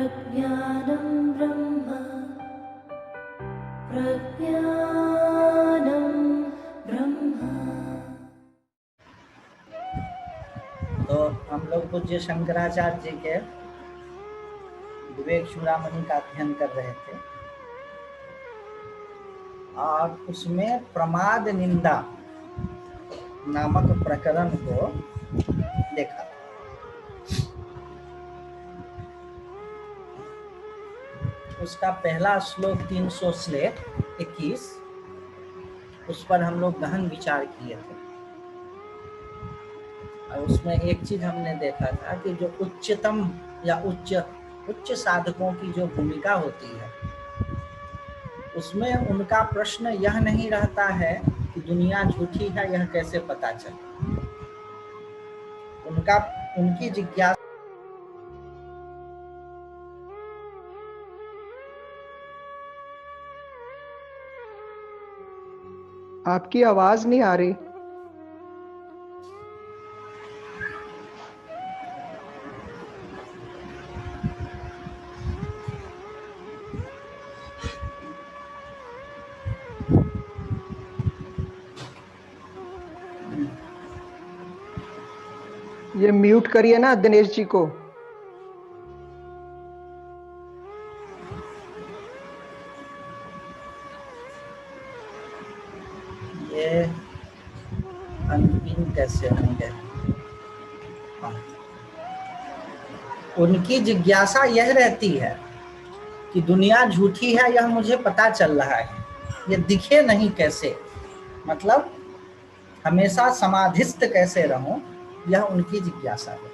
प्रज्ञानं ब्रह्म प्रज्ञानं ब्रह्म। तो हम लोग पूज्य शंकराचार्य जी के विवेक चूड़ामणि का अध्ययन कर रहे थे और उसमें प्रमाद निंदा नामक प्रकरण को देखा। उसका पहला श्लोक 300 से 21 उस पर हम लोग गहन विचार किए थे और उसमें एक चीज हमने देखा था कि जो उच्चतम या उच्च साधकों की जो भूमिका होती है उसमें उनका प्रश्न यह नहीं रहता है कि दुनिया झूठी है यह कैसे पता चले। उनकी जिज्ञासा आपकी आवाज नहीं आ रही। ये म्यूट करिए ना दिनेश जी को। ये अनपिन कैसे होंगे। उनकी जिज्ञासा यह रहती है कि दुनिया झूठी है यह मुझे पता चल रहा है, ये दिखे नहीं कैसे, मतलब हमेशा समाधिस्थ कैसे रहूं, यह उनकी जिज्ञासा है।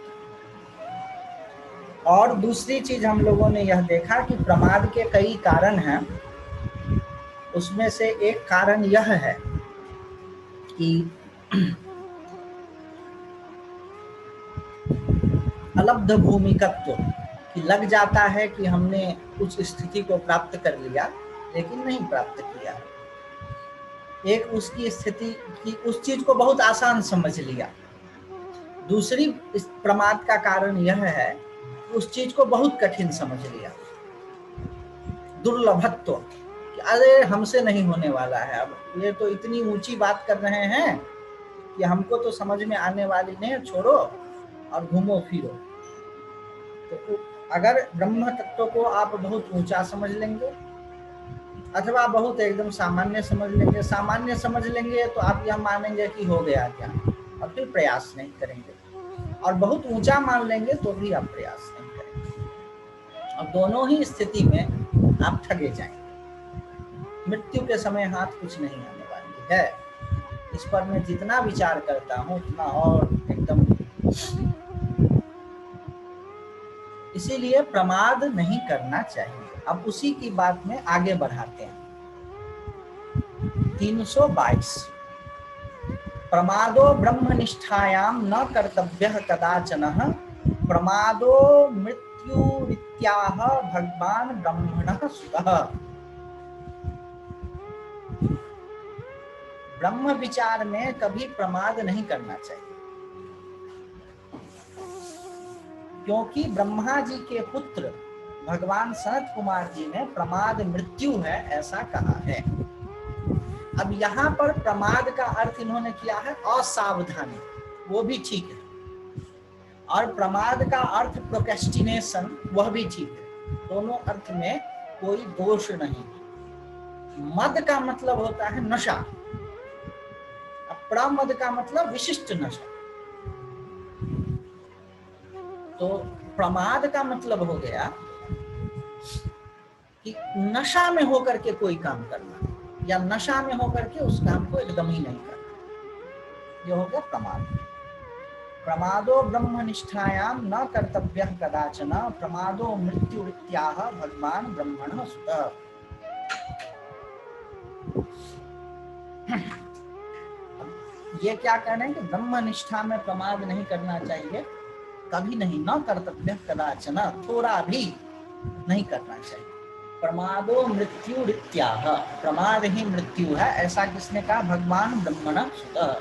और दूसरी चीज हम लोगों ने यह देखा कि प्रमाद के कई कारण हैं। उसमें से एक कारण यह है कि अलब्ध भूमिकत्व, कि लग जाता है कि हमने उस स्थिति को प्राप्त कर लिया लेकिन नहीं प्राप्त किया। एक उसकी स्थिति की उस चीज को बहुत आसान समझ लिया। दूसरी इस प्रमाद का कारण यह है कि उस चीज को बहुत कठिन समझ लिया। दुर्लभत्व, कि अरे हमसे नहीं होने वाला है, अब ये तो इतनी ऊंची बात कर रहे हैं कि हमको तो समझ में आने वाली नहीं, छोड़ो और घूमो फिरो। तो अगर ब्रह्म तत्व को आप बहुत ऊंचा समझ लेंगे अथवा बहुत एकदम सामान्य समझ लेंगे, सामान्य समझ लेंगे तो आप यह मानेंगे कि हो गया क्या और फिर प्रयास नहीं करेंगे, और बहुत ऊंचा मान लेंगे तो भी आप प्रयास नहीं करेंगे, और दोनों ही स्थिति में आप ठगे जाएंगे। मृत्यु के समय हाथ कुछ नहीं आने वाली है। इस पर मैं जितना विचार करता हूँ उतना और एकदम, इसीलिए प्रमाद नहीं करना चाहिए। अब उसी की बात में आगे बढ़ाते हैं। 322 प्रमादो ब्रह्मनिष्ठायां न कर्तव्यः कदाचनः प्रमादो मृत्युरित्याह भगवान ब्रह्मणः सुतः। ब्रह्म विचार में कभी प्रमाद नहीं करना चाहिए, क्योंकि ब्रह्मा जी के पुत्र भगवान सनत कुमार जी ने प्रमाद मृत्यु है ऐसा कहा है। अब यहाँ पर प्रमाद का अर्थ इन्होंने किया है असावधानी, वो भी ठीक है, और प्रमाद का अर्थ प्रोक्रेस्टिनेशन, वह भी ठीक है। दोनों अर्थ में कोई दोष नहीं। मद का मतलब होता है नशा, अब प्रमद का मतलब विशिष्ट नशा। तो प्रमाद का मतलब हो गया कि नशा में होकर के कोई काम करना, या नशा में होकर के उस काम को एकदम ही नहीं करना, यह हो गया प्रमाद। प्रमादो ब्रह्मनिष्ठायां न कर्तव्यः कदाचन प्रमादो मृत्युरित्याह भगवान ब्रह्मणः सुतः। ये क्या कह रहे हैं कि ब्रह्मनिष्ठा में प्रमाद नहीं करना चाहिए, कभी नहीं, न कर्तव्यः कदाचन, थोड़ा भी नहीं करना चाहिए। प्रमादो मृत्युरित्याह, प्रमाद ही मृत्यु है ऐसा किसने कहा? भगवान ब्रह्मणः सुतः।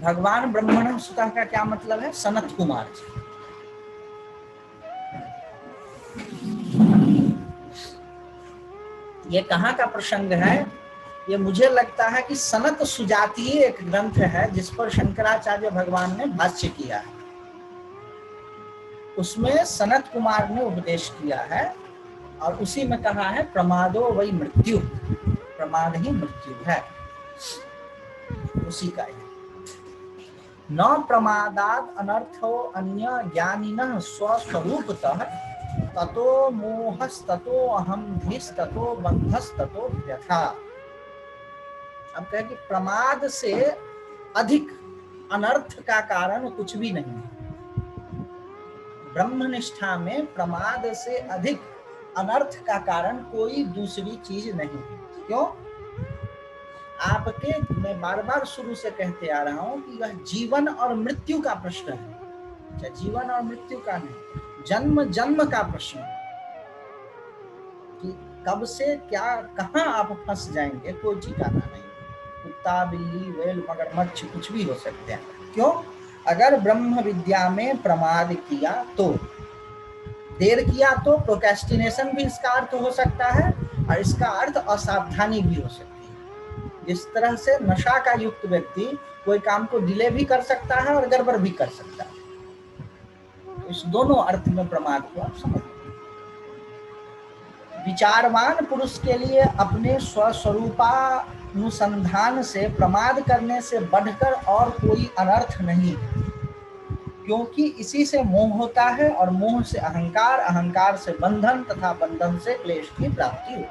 भगवान ब्रह्मण सुतः का क्या मतलब है? सनत कुमार जी। ये कहाँ का प्रसंग है? ये मुझे लगता है कि सनत सुजातीय एक ग्रंथ है जिस पर शंकराचार्य भगवान ने भाष्य किया है। उसमें सनत कुमार ने उपदेश किया है और उसी में कहा है प्रमादो वही मृत्यु, प्रमाद ही मृत्यु है। उसी का है न प्रमादात अनर्थो अन्य ज्ञानिनः स्वस्वरूपतः ततो मोहस्ततो अहम धीस्ततो बंधस्ततो व्यथा। अब कहे कि प्रमाद से अधिक अनर्थ का कारण कुछ भी नहीं है। ब्रह्मनिष्ठा में प्रमाद से अधिक अनर्थ का कारण कोई दूसरी चीज नहीं है। क्यों? आपके, मैं बार बार शुरू से कहते आ रहा हूं कि यह जीवन और मृत्यु का प्रश्न है। अच्छा, जीवन और मृत्यु का नहीं, जन्म जन्म का प्रश्न है कि कब से क्या कहां आप फंस जाएंगे, कोई ठिकाना नहीं। कुत्ता, बिल्ली, वेल, मगरमच्छ कुछ भी हो सकते हैं। क्यों? अगर ब्रह्म विद्या में प्रमाद किया तो, देर किया तो प्रोक्रेस्टिनेशन भी इसका अर्थ हो सकता है और इसका अर्थ असावधानी भी हो सकती है। जिस तरह से नशा का युक्त व्यक्ति कोई काम को डिले भी कर सकता है और गड़बड़ भी कर सकता है। तो इस दोनों अर्थ में प्रमाद को आप समझ। विचारवान पुरुष के लिए अपने स्वस्वरूपानुसंधान से प्रमाद करने से बढ़कर और कोई अनर्थ नहीं, क्योंकि इसी से मोह होता है और मोह से अहंकार, अहंकार से बंधन तथा बंधन से क्लेश की प्राप्ति होती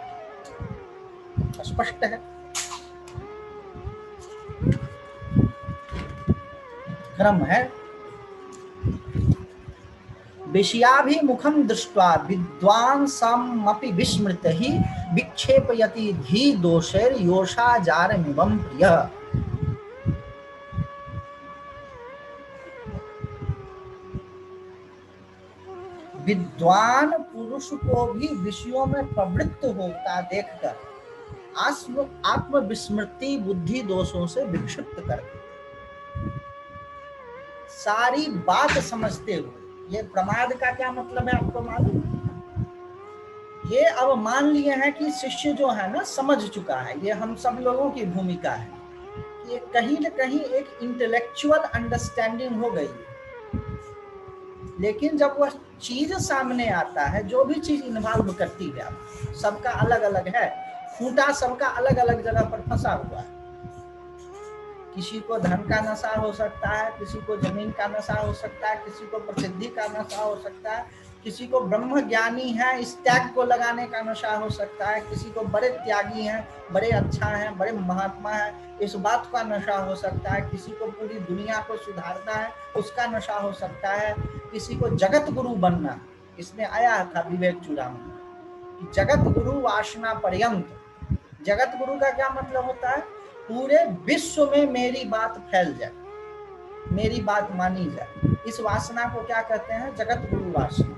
है। स्पष्ट है। क्रम है। विषयाभिमुखं दृष्ट्वा विद्वांसमपि विस्मृतिः विक्षेपयति धी दोषैर् योषाजारमिवं प्रियः। विद्वान पुरुष को भी विषयों में प्रवृत्त होता देखकर आत्मविस्मृति बुद्धि दोषों से विक्षिप्त करते, सारी बात समझते हुए। ये प्रमाद का क्या मतलब है आपको मालूम? ये अब मान लिए हैं कि शिष्य जो है ना समझ चुका है। ये हम सब लोगों की भूमिका है कि कहीं न कहीं एक इंटेलेक्चुअल अंडरस्टैंडिंग हो गई, लेकिन जब वह चीज सामने आता है, जो भी चीज इन्वॉल्व करती है, सबका अलग अलग है, खूंटा सबका अलग अलग जगह पर फंसा हुआ है। किसी को धन का नशा हो सकता है, किसी को जमीन का नशा हो सकता है, किसी को प्रसिद्धि का नशा हो सकता है, किसी को ब्रह्म ज्ञानी है इस त्याग को लगाने का नशा हो सकता है, किसी को बड़े त्यागी हैं, बड़े अच्छा हैं, बड़े महात्मा हैं इस बात का नशा हो सकता है, किसी को पूरी दुनिया को सुधारना है उसका नशा हो सकता है, किसी को जगत गुरु बनना। इसमें आया था विवेक चूड़ामणि कि जगत गुरु वासना पर्यंत। जगत गुरु का क्या मतलब होता है? पूरे विश्व में मेरी बात फैल जाए, मेरी बात मानी जाए। इस वासना को क्या कहते हैं? जगत गुरु वासना।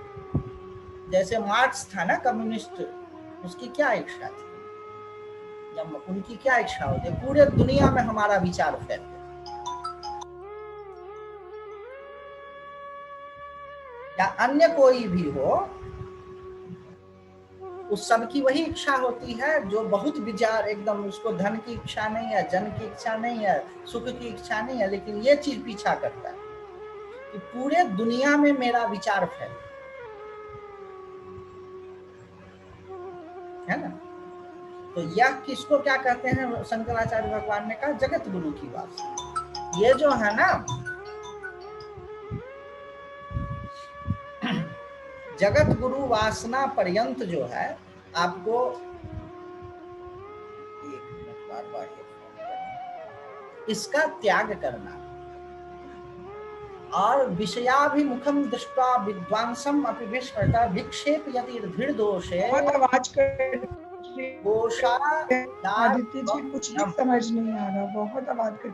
जैसे मार्क्स था ना कम्युनिस्ट, उसकी क्या इच्छा थी? जब उनकी क्या इच्छा होती है? पूरे दुनिया में हमारा विचार फैल जाए, या अन्य कोई भी हो, उस सब की वही इच्छा होती है जो बहुत विचार, एकदम उसको धन की इच्छा नहीं है, जन की इच्छा नहीं है, सुख की इच्छा नहीं है, लेकिन ये चीज पीछा करता है कि पूरे दुनिया में मेरा विचार फैले, है ना? तो यह किसको क्या कहते हैं? शंकराचार्य भगवान ने कहा जगत गुरु की बात। ये जो है ना जगत गुरु वासना पर्यंत जो है, आपको एक मिनट बार इसका त्याग करना और विषयाभिमुखम दृष्ट्वा विद्वांसम अपि विस्मृता विक्षेपयति धीर दोषे। आवाज आदित्य जी कुछ भी समझ नहीं आ रहा, बहुत आवाज कर।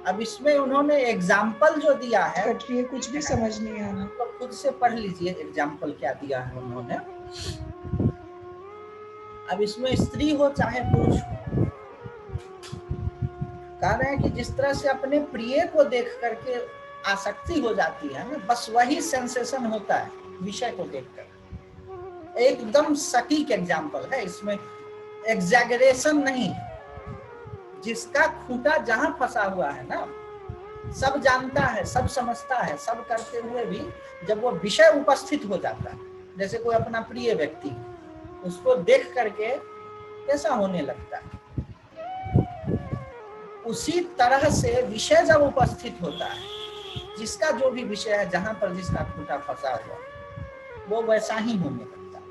अब इसमें उन्होंने एग्जाम्पल जो दिया है, कुछ भी समझ नहीं आ रहा, तो खुद से पढ़ लीजिए एग्जाम्पल क्या दिया है उन्होंने। अब इसमें स्त्री हो चाहे पुरुष हो, कह रहे हैं कि जिस तरह से अपने प्रिय को देख करके आसक्ति हो जाती है ना, बस वही सेंसेशन होता है विषय को देखकर। एकदम सटीक एग्जाम्पल है, इसमें एग्जैगरेशन नहीं है। जिसका खूंटा जहां फंसा हुआ है ना, सब जानता है, सब समझता है, सब करते हुए भी जब वो विषय उपस्थित हो जाता है, जैसे कोई अपना प्रिय व्यक्ति, उसको देख करके कैसा होने लगता है, उसी तरह से विषय जब उपस्थित होता है, जिसका जो भी विषय है, जहां पर जिसका खूंटा फंसा हुआ, वो वैसा ही होने लगता है।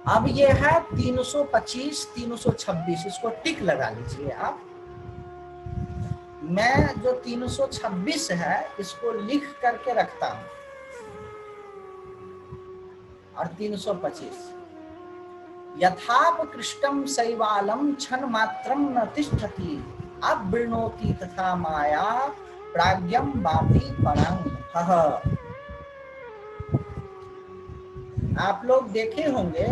अब ये है 325, 326, इसको टिक लगा लीजिए आप। मैं जो 326 है इसको लिख करके रखता हूं, और 325 यथापकृष्टम शैवालम क्षण मात्रम न तिष्ठति अवृणोति तथा माया प्राज्ञम वापि पराङ्मुखः। आप लोग देखे होंगे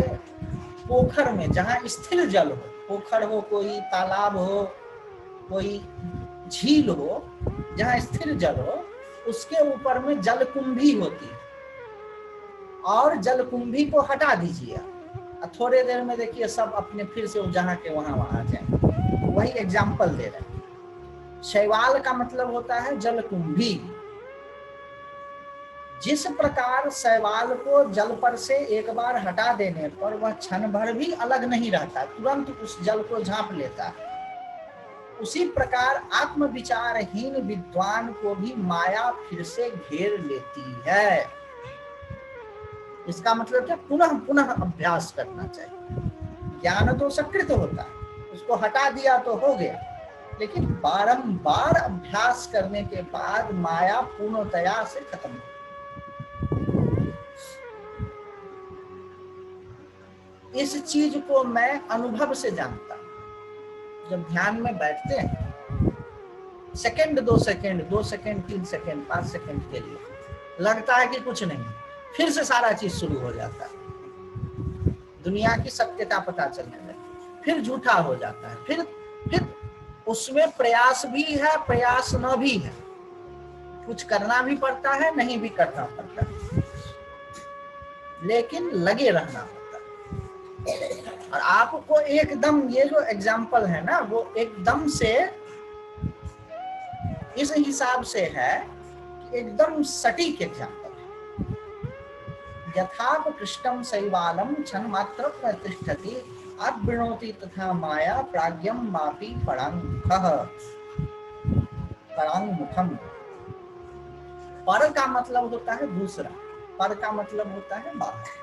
पोखर में जहां स्थिर जल हो, पोखर हो, कोई तालाब हो, कोई झील हो, जहां स्थिर जल हो, उसके ऊपर में जलकुंभी होती है, और जलकुंभी को हटा दीजिए, थोड़े देर में देखिए सब अपने फिर से जहां के वहां आ जाए। वही एग्जाम्पल दे रहे हैं। शैवाल का मतलब होता है जलकुंभी। जिस प्रकार शैवाल को जल पर से एक बार हटा देने पर वह क्षण भर भी अलग नहीं रहता, तुरंत उस जल को झांप लेता है, उसी प्रकार आत्मविचारहीन विद्वान को भी माया फिर से घेर लेती है। इसका मतलब क्या, पुनः पुनः अभ्यास करना चाहिए। ज्ञान तो सकृत होता है, उसको हटा दिया तो हो गया, लेकिन बारंबार अभ्यास करने के बाद माया पूर्णतया से खत्म हो। इस चीज को मैं अनुभव से जानता हूं। जब ध्यान में बैठते हैं, second 2 second 2 second 3 second 5 second के लिए लगता है कि कुछ नहीं, फिर से सारा चीज शुरू हो जाता है, दुनिया की सत्यता पता चलने लगती, फिर झूठा हो जाता है, फिर उसमें प्रयास भी है, प्रयास न भी है, कुछ करना भी पड़ता है, नहीं भी करना पड़ता है, लेकिन लगे रहना होता है। और आपको एकदम, ये जो एग्जाम्पल है ना, वो एकदम से इस हिसाब से है कि एकदम सटीक एग्जाम्पल है। यथापकृष्टम शैवालम क्षण मात्र न तिष्ठति अवृणोति तथा माया प्राज्ञम वापि पराङ्मुखः। पराङ्मुखम, पर का मतलब होता है दूसरा, पर का मतलब होता है बाहर।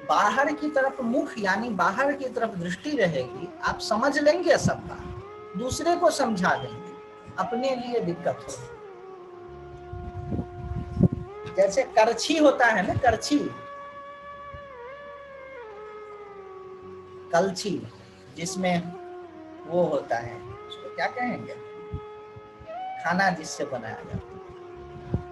बाहर की तरफ मुख, यानी बाहर की तरफ दृष्टि रहेगी, आप समझ लेंगे सब बात, दूसरे को समझा देंगे, अपने लिए दिक्कत हो। जैसे करछी होता है ना, करछी, कलछी, जिसमें वो होता है, उसको क्या कहेंगे, खाना जिससे बनाया जाता है,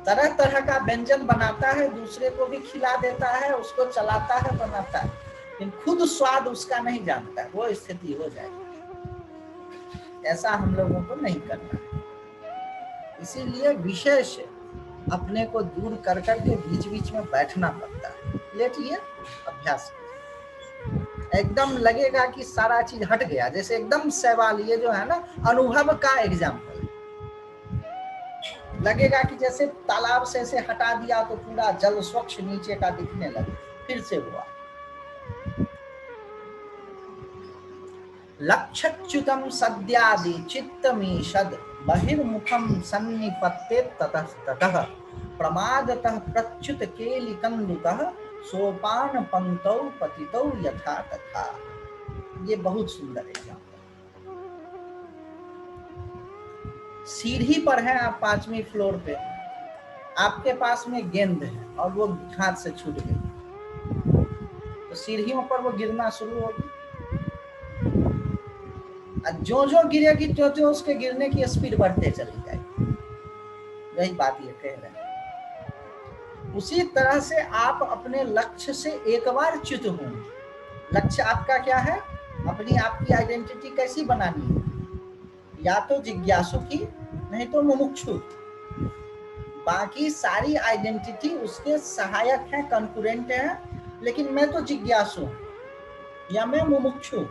तरह तरह का व्यंजन बनाता है, दूसरे को भी खिला देता है, उसको चलाता है, बनाता है, लेकिन खुद स्वाद उसका नहीं जानता है, वो स्थिति हो जाएगी। ऐसा हम लोगों को नहीं करना है। इसीलिए विषय से अपने को दूर कर करके बीच बीच में बैठना पड़ता है। लेटिए, अभ्यास कीजिए, एकदम लगेगा कि सारा चीज हट गया, जैसे एकदम सवाल, ये जो है ना, अनुभव का एग्जाम्पल, लगेगा कि जैसे तालाब से ऐसे हटा दिया तो पूरा जल स्वच्छ नीचे का दिखने लगा, फिर से हुआ। लक्षच्युतम सद्यादि चित्तमीषद बहिर्मुखम सन्निपत्ते ततः प्रमादतः प्रच्युत केलिकंदुकः सोपान पंक्तौ पतितौ यथा तथा। ये बहुत सुंदर एग्जाम्पल। सीढ़ी पर है आप, 5वीं फ्लोर पे, आपके पास में गेंद है और वो हाथ से छूट गई, तो सीढ़ियों पर वो गिरना शुरू होगी, जो जो गिरेगी त्यों त्यों उसके गिरने की स्पीड बढ़ते चली जाएगी। यही बात ये कह रहे हैं। उसी तरह से आप अपने लक्ष्य से एक बार च्युत होंगे। लक्ष्य आपका क्या है, अपनी आपकी आइडेंटिटी कैसी बनानी है? या तो जिज्ञासु की, नहीं तो मुमुक्षु। बाकी सारी आइडेंटिटी उसके सहायक है, कंकुरेंट है, लेकिन मैं तो जिज्ञासु हूं या मैं मुमुक्षु।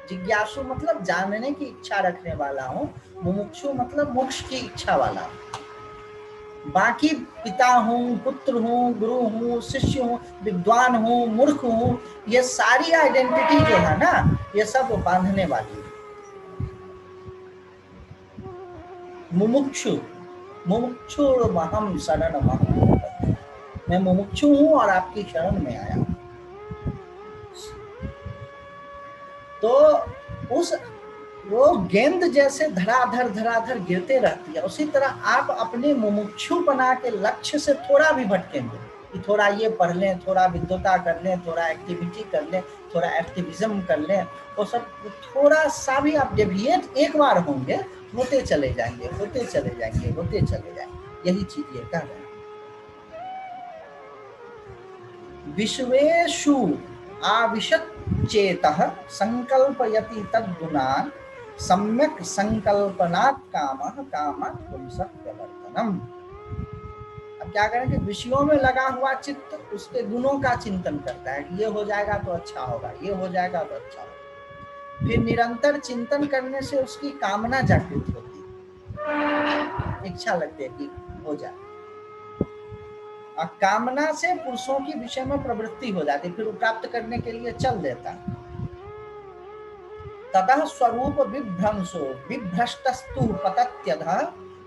जिज्ञासु मतलब जानने की इच्छा रखने वाला हूं, मुमुक्षु मतलब मोक्ष की इच्छा वाला हूं। बाकी पिता हूं, पुत्र हूं, गुरु हूं, शिष्य हूं, विद्वान हूं, मूर्ख हूं, ये सारी आइडेंटिटी जो है ना, ये सब बांधने वाली है। मुमुक्षु, मुमुक्षु महम शरण महम, मैं मुमुक्षु हूं और आपकी शरण में आया हूं। तो उस वो गेंद जैसे धराधर गिरते रहती है, उसी तरह आप अपने मुमुक्षु बना के लक्ष्य से थोड़ा भी भटकेंगे कि थोड़ा ये पढ़ लें, थोड़ा विद्वता कर लें, थोड़ा एक्टिविटी कर लें, थोड़ा एक्टिविज्म कर लें, वो सब थोड़ा सा भी आप डेविएट एक बार होंगे, होते चले जाएंगे, होते चले जाएंगे, होते चले जाएंगे। यही चीज ये कह रहे हैं। विश्वेषु आविशत चेतः संकल्पयति तद्गुणान् सम्यक संकल्पनात् कामः कामात् पुंसः प्रवर्तनम्। अब क्या करें कि विषयों में लगा हुआ चित्त उसके गुणों का चिंतन करता है कि ये हो जाएगा तो अच्छा होगा, ये हो जाएगा तो अच्छा होगा। फिर निरंतर चिंतन करने से उसकी कामना जागृत होती है, इच्छा लगती है कि हो जाए, और कामना से पुरुषों की विषय में प्रवृत्ति हो जाती, फिर प्राप्त करने के लिए चल देता है। ततः स्वरूप विभ्रंशो विभ्रष्टस्तु पतत्यधः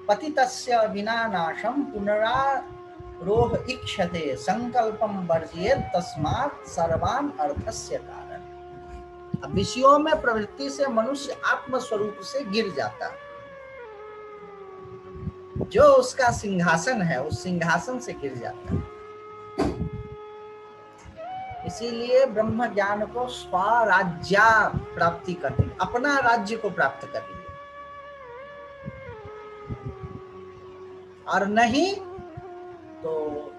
पतितस्य विनानाशं पुनरारोह इक्षते संकल्पम वर्जयेत् तस्मात् सर्वान् अर्थस्य कारण। अब विषयों में प्रवृत्ति से मनुष्य आत्म स्वरूप से गिर जाता है, जो उसका सिंहासन है उस सिंहासन से गिर जाता है। इसीलिए ब्रह्म ज्ञान को स्वराज्या प्राप्ति करनी, अपना राज्य को प्राप्त करनी, और नहीं तो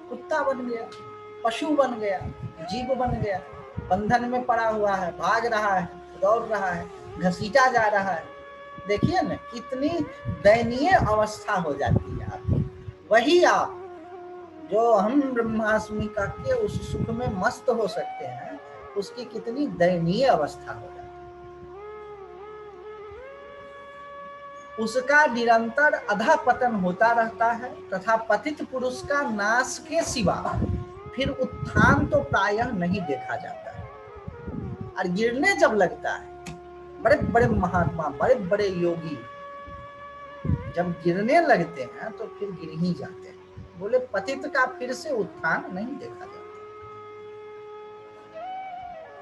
कुत्ता बन गया, पशु बन गया, जीव बन गया, बंधन में पड़ा हुआ है, भाग रहा है, दौड़ रहा है, घसीटा जा रहा है। देखिए ना कितनी दयनीय अवस्था हो जाती है आपकी। वही आप जो हम ब्रह्मास्मि का के उस सुख में मस्त हो सकते हैं, उसकी कितनी दयनीय अवस्था हो जाती है। उसका निरंतर अधःपतन होता रहता है तथा पतित पुरुष का नाश के सिवा फिर उत्थान तो प्रायः नहीं देखा जाता है। और गिरने जब लगता है, बड़े बड़े महात्मा, बड़े बड़े योगी जब गिरने लगते हैं तो फिर गिर ही जाते हैं। बोले पतित का फिर से उत्थान नहीं देखा जाता।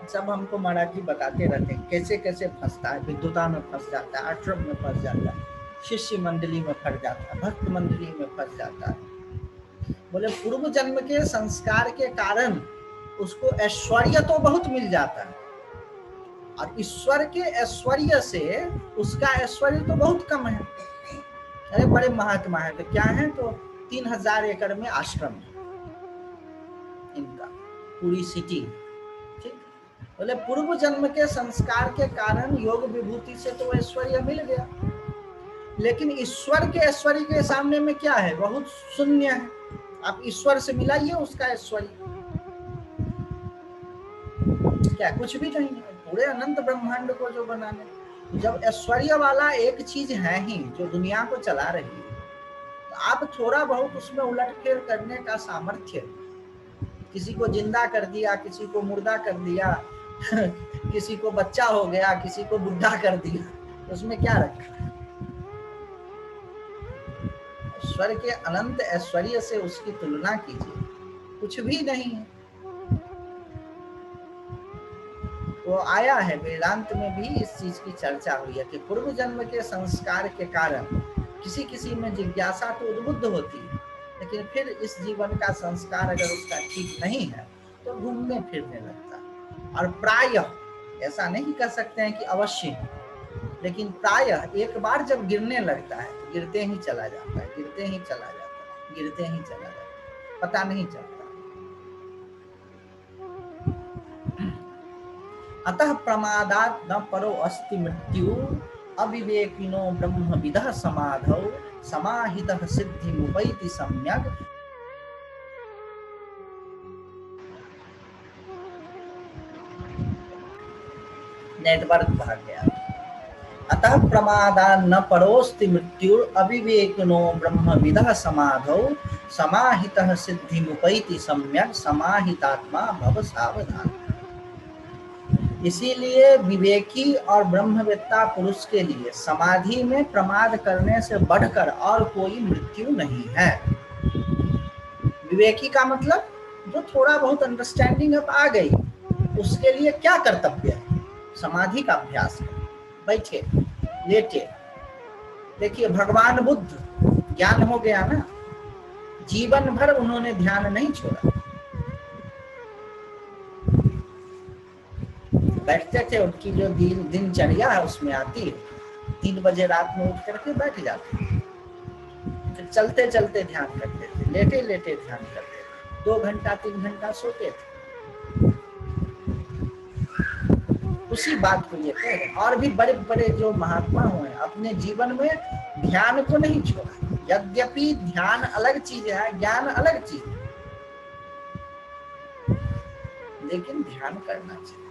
सब हमको मराठी बताते रहते हैं कैसे कैसे फंसता है, विद्वता में फंस जाता है, आश्रम में फंस जाता है, शिष्य मंडली में फंस जाता है, भक्त मंडली में फंस जाता है। बोले पूर्व जन्म के संस्कार के कारण उसको ऐश्वर्य तो बहुत मिल जाता है, और ईश्वर के ऐश्वर्य से उसका ऐश्वर्य तो बहुत कम है। अरे बड़े महात्मा है तो क्या है, तो 3000 एकड़ में आश्रम है इनका, पूरी सिटी। ठीक, बोले पूर्व जन्म के संस्कार के कारण योग विभूति से तो ऐश्वर्य मिल गया, लेकिन ईश्वर के ऐश्वर्य के सामने में क्या है, बहुत शून्य है। आप ईश्वर से मिलाइए उसका ऐश्वर्य, क्या कुछ भी नहीं है। पूरे अनंत ब्रह्मांड को जो बनाने, जब ऐश्वर्य वाला एक चीज है ही जो दुनिया को चला रही है, तो आप थोड़ा बहुत उसमें उलटफेर करने का सामर्थ्य, किसी को जिंदा कर दिया, किसी को मुर्दा कर दिया, किसी को बच्चा हो गया, किसी को बुढ़ा कर दिया, तो उसमें क्या रखा है? ईश्वर के अनंत ऐश्वर्य से उसकी तुलना कीजिए, कुछ भी नहीं है। वो आया है वेदांत में भी इस चीज की चर्चा हुई है कि पूर्व जन्म के संस्कार के कारण किसी किसी में जिज्ञासा तो उद्बुद्ध होती है, लेकिन फिर इस जीवन का संस्कार अगर उसका ठीक नहीं है तो घूमने फिरने लगता है। और प्रायः, ऐसा नहीं कह सकते हैं कि अवश्य, लेकिन प्रायः एक बार जब गिरने लगता है तो गिरते ही चला जाता है, गिरते ही चला जाता है, गिरते ही चला जाता है, पता नहीं चलता। अतः प्रमादात् न परो अस्ति मृत्यु अविवेकिनो ब्रह्मविदः समाधौ समाहितः सिद्धिमुपैति सम्यक्। नेटवर्क भाग गया। अतः प्रमादात् न परोस्ति मृत्यु अविवेकिनो ब्रह्मविदः समाधौ समाहितः सिद्धिमुपैति सम्यक् समाहितात्मा भव सावधान। इसीलिए विवेकी और ब्रह्मवेत्ता पुरुष के लिए समाधि में प्रमाद करने से बढ़कर और कोई मृत्यु नहीं है। विवेकी का मतलब जो थोड़ा बहुत अंडरस्टैंडिंग अब आ गई, उसके लिए क्या कर्तव्य है? समाधि का अभ्यास करें, बैठे लेटे। देखिए भगवान बुद्ध ज्ञान हो गया ना, जीवन भर उन्होंने ध्यान नहीं छोड़ा, बैठते थे। उनकी जो दिनचर्या है उसमें आती है, 3 बजे रात में उठ करके बैठ जाते थे, फिर चलते चलते ध्यान करते थे, लेटे लेटे ध्यान करते थे, 2 घंटा 3 घंटा सोते थे। उसी बात को ये कह रहे हैं। और भी बड़े बड़े जो महात्मा हुए अपने जीवन में ध्यान को नहीं छोड़ा। यद्यपि ध्यान अलग चीज है, ज्ञान अलग चीज है, लेकिन ध्यान करना चाहिए।